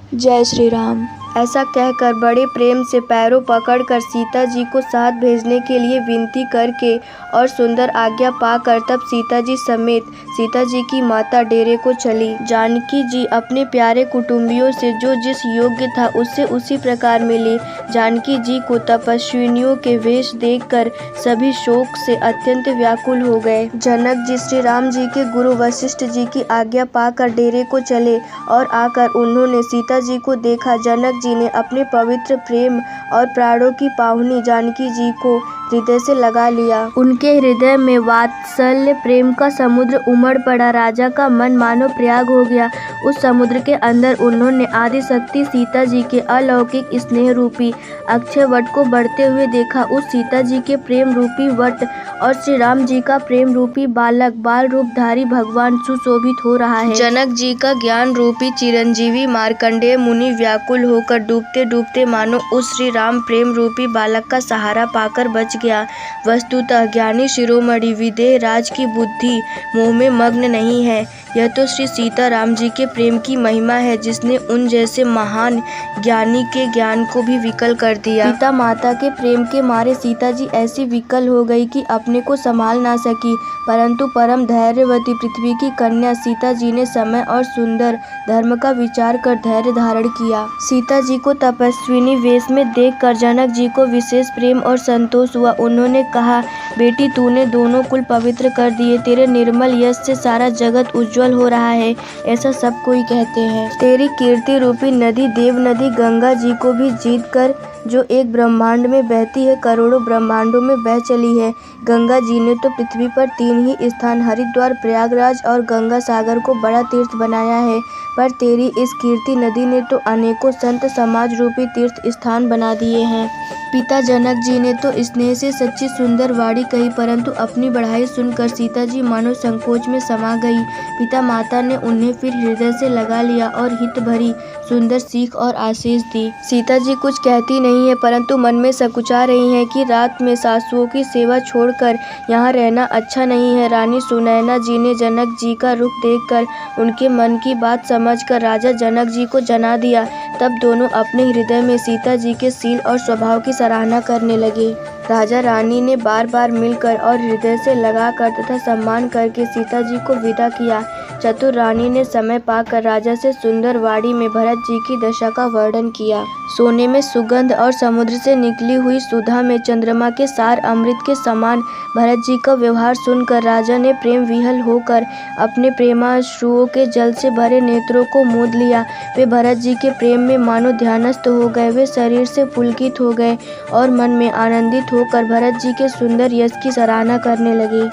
जय श्री राम। ऐसा कहकर बड़े प्रेम से पैरों पकड़कर सीता जी को साथ भेजने के लिए विनती करके और सुंदर आज्ञा पाकर तब सीता जी समेत सीता जी की माता डेरे को चली। जानकी जी अपने प्यारे कुटुंबियों से जो जिस योग्य था उससे उसी प्रकार मिली। जानकी जी को तपस्विनियों के वेश देखकर सभी शोक से अत्यंत व्याकुल हो गए। जनक जी श्री राम जी के गुरु वशिष्ठ जी की आज्ञा पाकर डेरे को चले और आकर उन्होंने सीता जी को देखा। जनक जी ने अपने पवित्र प्रेम और प्राणों की पाहुनी जानकी जी को हृदय से लगा लिया। उनके हृदय में वात्सल्य प्रेम का समुद्र उमड़ पड़ा। राजा का मन मानो प्रयाग हो गया। उस समुद्र के अंदर उन्होंने आदिशक्ति सीता जी के अलौकिक स्नेह रूपी अक्षय वट को बढ़ते हुए देखा। उस सीता जी के प्रेम रूपी वट और श्री राम जी का प्रेम रूपी बालक बाल रूपधारी भगवान सुशोभित हो रहा है। जनक जी का ज्ञान रूपी चिरंजीवी मार्कंडेय मुनि व्याकुल होकर डूबते डूबते मानो उस श्री राम प्रेम रूपी बालक का सहारा पाकर बच गया। वस्तुतः ज्ञानी शिरोमणि विदेह राज की बुद्धि मोह में मग्न नहीं है। यह तो श्री सीता राम जी के प्रेम की महिमा है जिसने उन जैसे महान ज्ञानी के ज्ञान को भी विकल कर दिया। पिता माता के प्रेम के मारे सीता जी ऐसी विकल हो गई कि अपने को संभाल ना सकी, परंतु परम धैर्यवती पृथ्वी की कन्या सीता जी ने समय और सुंदर धर्म का विचार कर धैर्य धारण किया। सीता जी को तपस्विनी वेश में देखकर जनक जी को विशेष प्रेम और संतोष हुआ। उन्होंने कहा, बेटी तूने दोनों कुल पवित्र कर दिए। तेरे निर्मल यश से सारा जगत उज्जवल हो रहा है, ऐसा सब कोई कहते हैं। तेरी कीर्ति रूपी नदी देव नदी गंगा जी को भी जीत कर जो एक ब्रह्मांड में बहती है करोड़ों ब्रह्मांडों में बह चली है। गंगा जी ने तो पृथ्वी पर 3 ही स्थान हरिद्वार, प्रयागराज और गंगा सागर को बड़ा तीर्थ बनाया है, पर तेरी इस कीर्ति नदी ने तो अनेकों संत समाज रूपी तीर्थ स्थान बना दिए हैं। पिता जनक जी ने तो स्नेह से सच्ची सुंदर वाणी कही, परंतु अपनी बढ़ाई सुनकर सीता जी मानो संकोच में समा गई। पिता माता ने उन्हें फिर हृदय से लगा लिया और हित भरी सुंदर सीख और आशीष दी। सीता जी कुछ कहती नहीं है, परंतु मन में सकुचा रही हैं कि रात में सासुओं की सेवा छोड़कर यहाँ रहना अच्छा नहीं है। रानी सुनैना जी ने जनक जी का रुख देखकर उनके मन की बात समझकर राजा जनक जी को जना दिया। तब दोनों अपने हृदय में सीता जी के शील और स्वभाव की सराहना करने लगे। राजा रानी ने बार बार मिलकर और हृदय से लगाकर तथा सम्मान करके सीता जी को विदा किया। चतुर रानी ने समय पाकर राजा से सुंदर वाणी में भरत जी की दशा का वर्णन किया। सोने में सुगंध और समुद्र से निकली हुई सुधा में चंद्रमा के सार अमृत के समान भरत जी का व्यवहार सुनकर राजा ने प्रेम विहल होकर अपने प्रेमाश्रुओं के जल से भरे नेत्रों को मूंद लिया। वे भरत जी के प्रेम में मानो ध्यानस्थ हो गए। वे शरीर से पुलकित हो गए और मन में आनंदित होकर भरत जी के सुंदर यश की सराहना करने लगे।